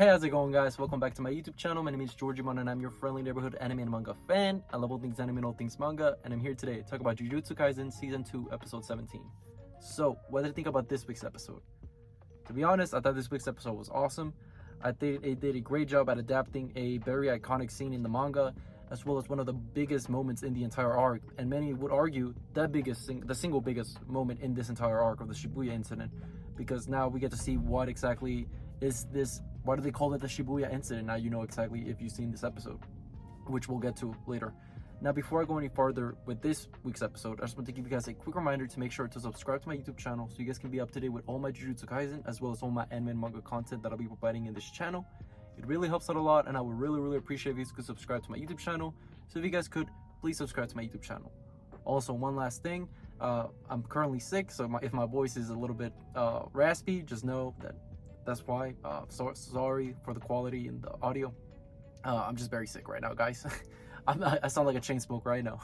Hey, how's it going, guys? Welcome back to my YouTube channel. My name is Georgimon and I'm your friendly neighborhood anime and manga fan. I love all things anime and all things manga, and I'm here today to talk about Jujutsu Kaisen Season 2, Episode 17. So, what did I think about this week's episode? To be honest, I thought this week's episode was awesome. I think it did a great job at adapting a very iconic scene in the manga, as well as one of the biggest moments in the entire arc, and many would argue the single biggest moment in this entire arc of the Shibuya incident, because now we get to see what exactly is this. Why do they call it the Shibuya incident? Now you know exactly if you've seen this episode, which we'll get to later. Now, before I go any farther with this week's episode, I just want to give you guys a quick reminder to make sure to subscribe to my YouTube channel so you guys can be up to date with all my Jujutsu Kaisen, as well as all my anime and manga content that I'll be providing in this channel. It really helps out a lot, and I would really appreciate if you guys could subscribe to my YouTube channel. So if you guys could, please subscribe to my YouTube channel. Also, one last thing, I'm currently sick, so if my voice is a little bit raspy, just know that that's why. Sorry for the quality in the audio. I'm just very sick right now, guys. I sound like a chain smoker right now.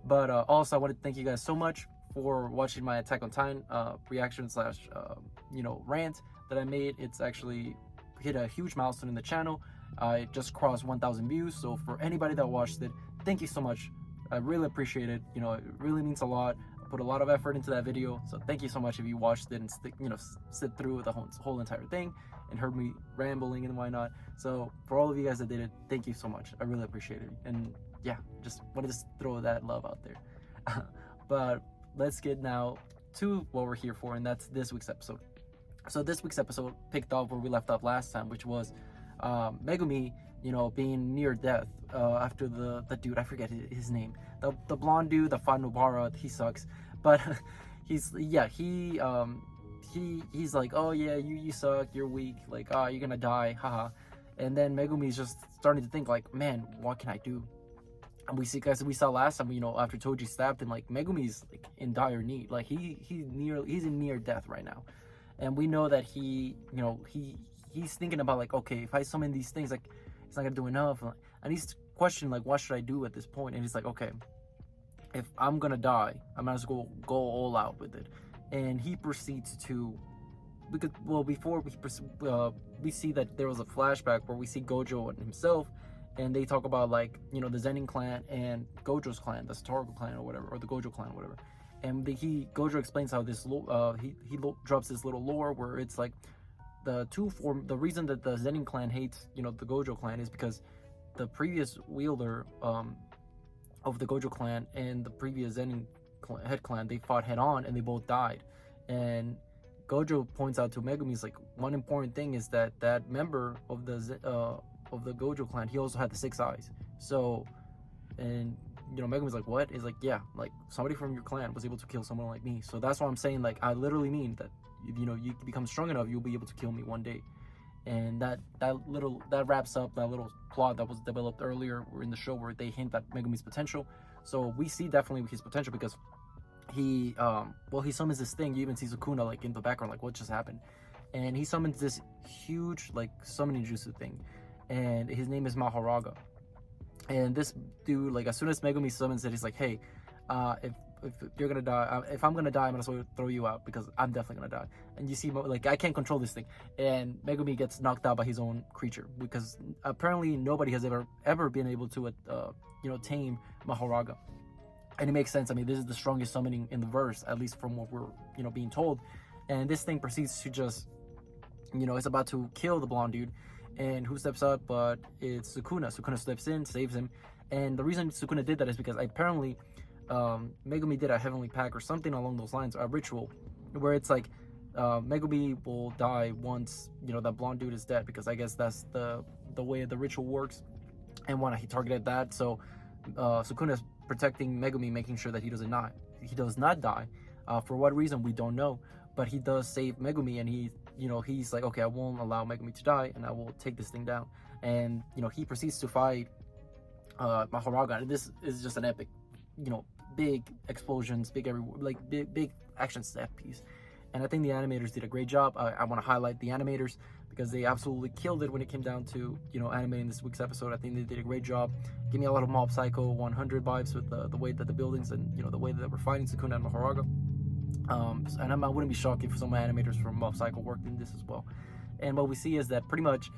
But also, I want to thank you guys so much for watching my Attack on Titan reaction slash rant that I made. It's actually hit a huge milestone in the channel. I just crossed 1,000 views. So for anybody that watched it, thank you so much. I really appreciate it. You know, it really means a lot. Put a lot of effort into that video, so thank you so much if you watched it and sit through the whole entire thing and heard me rambling and whatnot. So for all of you guys that did it, thank you so much. I really appreciate it. And yeah, just wanted to throw that love out there. But let's get now to what we're here for, and that's this week's episode. So this week's episode picked up where we left off last time, which was Megumi, being near death after the dude, I forget his name, the blonde dude, the Nobara, he sucks, but he's like, oh yeah, you suck, you're weak, like, you're gonna die, haha. And then Megumi's just starting to think like, man, what can I do? And we saw last time, after Toji stabbed him, like Megumi's like in dire need, like he's in near death right now. And we know that he's thinking about like, okay, if I summon these things, like it's not gonna do enough. And he's questioning like, what should I do at this point? And he's like, okay, if I'm gonna die, I might as well go all out with it. And he proceeds to, before we see that there was a flashback where we see Gojo and himself, and they talk about like, the Zenin clan and Gojo's clan, the Satoru clan or whatever, or the Gojo clan or whatever. And Gojo explains how this he drops this little lore where it's like the reason that the Zenin clan hates the Gojo clan is because the previous wielder of the Gojo clan and the previous Zenin head clan, they fought head on and they both died. And Gojo points out to Megumi's like, one important thing is that member of the Gojo clan, he also had the 6 eyes. So, and Megumi's like, what? He's like, yeah, like somebody from your clan was able to kill someone like me. So that's why I'm saying, like, I literally mean that you become strong enough, you'll be able to kill me one day. And that wraps up that little plot that was developed earlier in the show where they hint at Megumi's potential. So we see definitely his potential because he summons this thing. You even see Sukuna like in the background, like, what just happened? And he summons this huge like summoning jutsu thing, and his name is Mahoraga. And this dude, like, as soon as Megumi summons it, he's like, hey, if you're gonna die, if I'm gonna die, I'm gonna sort of throw you out because I'm definitely gonna die. And you see, like, I can't control this thing, and Megumi gets knocked out by his own creature because apparently nobody has ever been able to tame Mahoraga. And it makes sense. I mean, this is the strongest summoning in the verse, at least from what we're being told. And this thing proceeds to just it's about to kill the blonde dude. And who steps up? But it's Sukuna. Sukuna steps in, saves him. And the reason Sukuna did that is because apparently Megumi did a heavenly pact or something along those lines, a ritual, where it's like Megumi will die once that blonde dude is dead, because I guess that's the way the ritual works. And he targeted that, so Sukuna's protecting Megumi, making sure that he does not die. For what reason, we don't know, but he does save Megumi, and he's like, okay, I won't allow Megumi to die, and I will take this thing down. And he proceeds to fight Mahoraga, and this is just an epic, big explosions, big action set piece. And I think the animators did a great job. I want to highlight the animators because they absolutely killed it when it came down to animating this week's episode. I think they did a great job. Give me a lot of Mob Psycho 100 vibes with the way that the buildings and the way that we're fighting Sukuna and Mahoraga. And I wouldn't be shocked if some animators from Mob Psycho worked in this as well. And what we see is that pretty much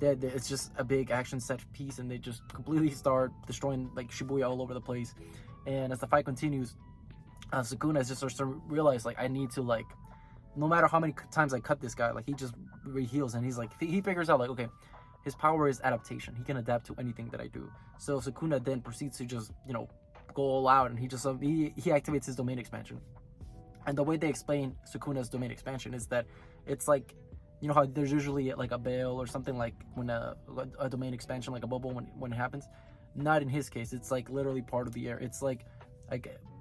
it's just a big action set piece, and they just completely start destroying like Shibuya all over the place. And as the fight continues, Sukuna just starts to realize like I need to like, no matter how many times I cut this guy, like he just heals, and he's like he figures out like, okay, his power is adaptation. He can adapt to anything that I do. So Sukuna then proceeds to just go all out, and he activates his domain expansion. And the way they explain Sukuna's domain expansion is that it's like, you know how there's usually like a veil or something like when a domain expansion, like a bubble when it happens. Not in his case. It's like literally part of the air. It's like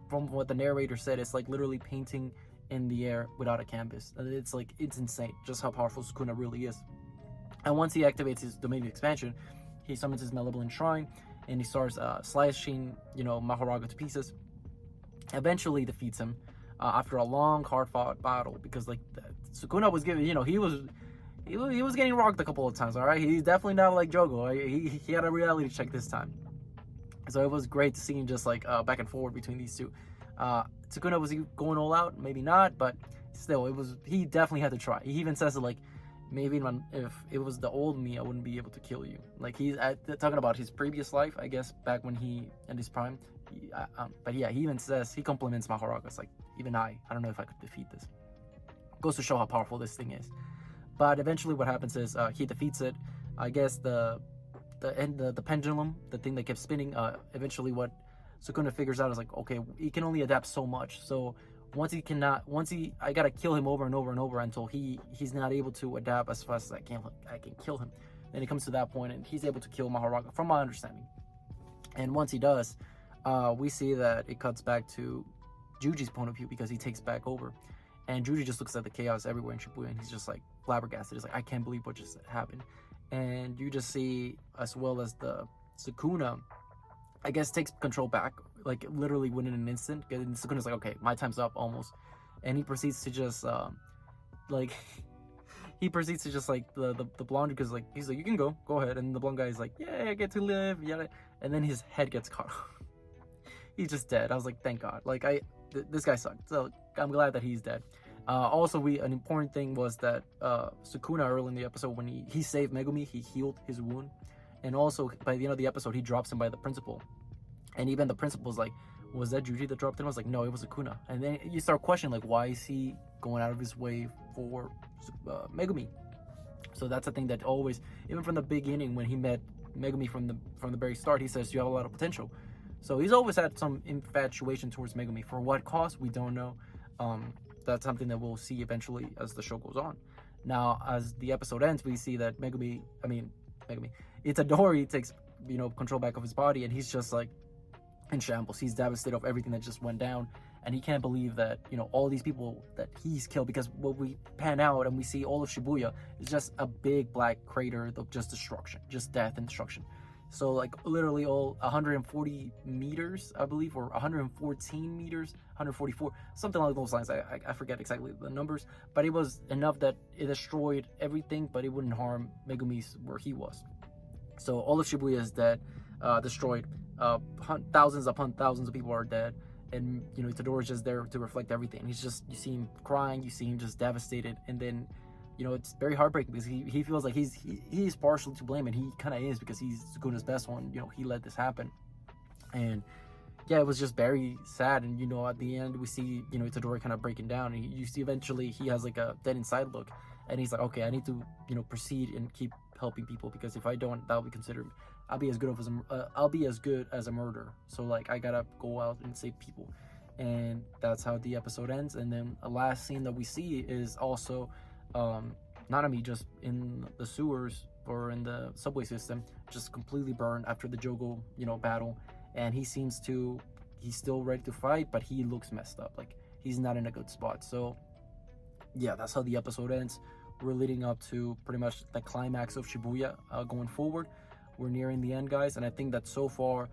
from what the narrator said, it's like literally painting in the air without a canvas. It's insane just how powerful Sukuna really is. And once he activates his domain expansion, he summons his malevolent shrine, and he starts slashing Mahoraga to pieces. Eventually defeats him after a long, hard-fought battle, because like Sukuna was giving, he was getting rocked a couple of times. All right, he's definitely not like Jogo. He had a reality check this time, so it was great to see him just like back and forward between these two. Sukuna, was he going all out? Maybe not, but still, he definitely had to try. He even says it like, maybe if it was the old me, I wouldn't be able to kill you. Like he's talking about his previous life, I guess, back when he in his prime. But yeah, he even says, he compliments Mahoraga. It's like, even I don't know if I could defeat this. Goes to show how powerful this thing is. But eventually, what happens is he defeats it. I guess the pendulum, the thing that kept spinning. Eventually, what Sukuna figures out is like, okay, he can only adapt so much. So I gotta kill him over and over and over until he's not able to adapt as fast as I can kill him. Then it comes to that point, and he's able to kill Mahoraga, from my understanding. And once he does, we see that it cuts back to Juji's point of view, because he takes back over, and Juji just looks at the chaos everywhere in Shibuya, and he's just like flabbergasted. He's like, I can't believe what just happened. And you just see, as well as the Sukuna, I guess, takes control back, like literally within an instant. And Sukuna's like, okay, my time's up almost, and he proceeds to just the blonde, because like he's like, you can go ahead, and the blonde guy's like, yeah, I get to live, yeah, and then his head gets cut off. He's just dead. I was like, thank God. Like this guy sucked, so I'm glad that he's dead. Also, an important thing was that Sukuna, early in the episode, when he saved Megumi, he healed his wound. And also, by the end of the episode, he drops him by the principal. And even the principal's like, was that Juji that dropped him? I was like, no, it was Sukuna. And then you start questioning, like, why is he going out of his way for Megumi? So that's a thing that always, even from the beginning, when he met Megumi from the very start, he says, you have a lot of potential. So he's always had some infatuation towards Megumi. For what cost, we don't know. That's something that we'll see eventually as the show goes on. Now, as the episode ends, we see that Megumi, Itadori takes, control back of his body, and he's just like in shambles. He's devastated of everything that just went down, and he can't believe that, all these people that he's killed, because what we pan out and we see all of Shibuya is just a big black crater of just destruction, just death and destruction. So like literally all 140 meters, I believe, or 114 meters, 144, something along those lines. I forget exactly the numbers, but it was enough that it destroyed everything, but it wouldn't harm Megumi's where he was. So all of Shibuya is dead, destroyed. Thousands upon thousands of people are dead, and Itadori is just there to reflect everything. You see him crying, you see him just devastated, and then it's very heartbreaking, because he feels like he's partially to blame, and he kind of is, because he's Sukuna's best one. He let this happen, and yeah, it was just very sad. And at the end we see Itadori kind of breaking down, and you see eventually he has like a dead inside look, and he's like, okay, I need to proceed and keep helping people, because if I don't, that'll be considered I'll be as good as a murderer. So like I gotta go out and save people. And that's how the episode ends. And then a last scene that we see is also Nanami just in the sewers or in the subway system, just completely burned after the Jogo battle, and he's still ready to fight, but he looks messed up, like he's not in a good spot. So yeah, that's how the episode ends. We're leading up to pretty much the climax of Shibuya going forward. We're nearing the end, guys, and I think that so far,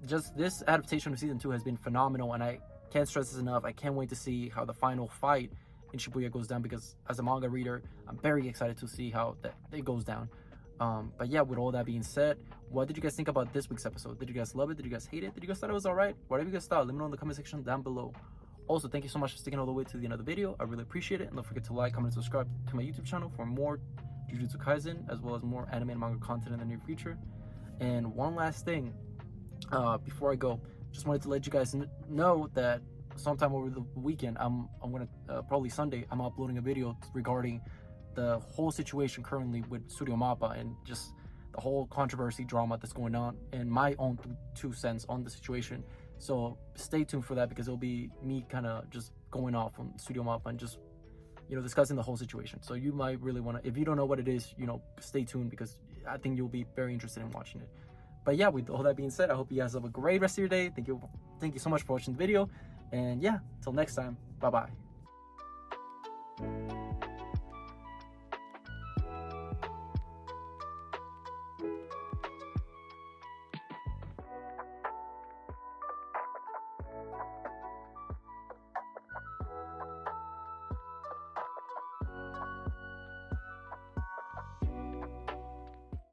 just this adaptation of season 2 has been phenomenal, and I can't stress this enough. I can't wait to see how the final fight in Shibuya goes down, because as a manga reader, I'm very excited to see how it goes down. But yeah, with all that being said, what did you guys think about this week's episode? Did you guys love it? Did you guys hate it? Did you guys thought it was alright? Whatever you guys thought, let me know in the comment section down below. Also, thank you so much for sticking all the way to the end of the video. I really appreciate it. And don't forget to like, comment, and subscribe to my YouTube channel for more Jujutsu Kaisen, as well as more anime and manga content in the near future. And one last thing, before I go, just wanted to let you guys know that sometime over the weekend, I'm gonna probably Sunday, I'm uploading a video regarding the whole situation currently with Studio Mappa and just the whole controversy drama that's going on, and my own 2 cents on the situation. So stay tuned for that, because it'll be me kind of just going off on Studio Mappa and just, you know, discussing the whole situation. So you might really want to, if you don't know what it is, you know, stay tuned, because I think you'll be very interested in watching it. But yeah, with all that being said, I hope you guys have a great rest of your day. Thank you so much for watching the video, and yeah, until next time, bye bye.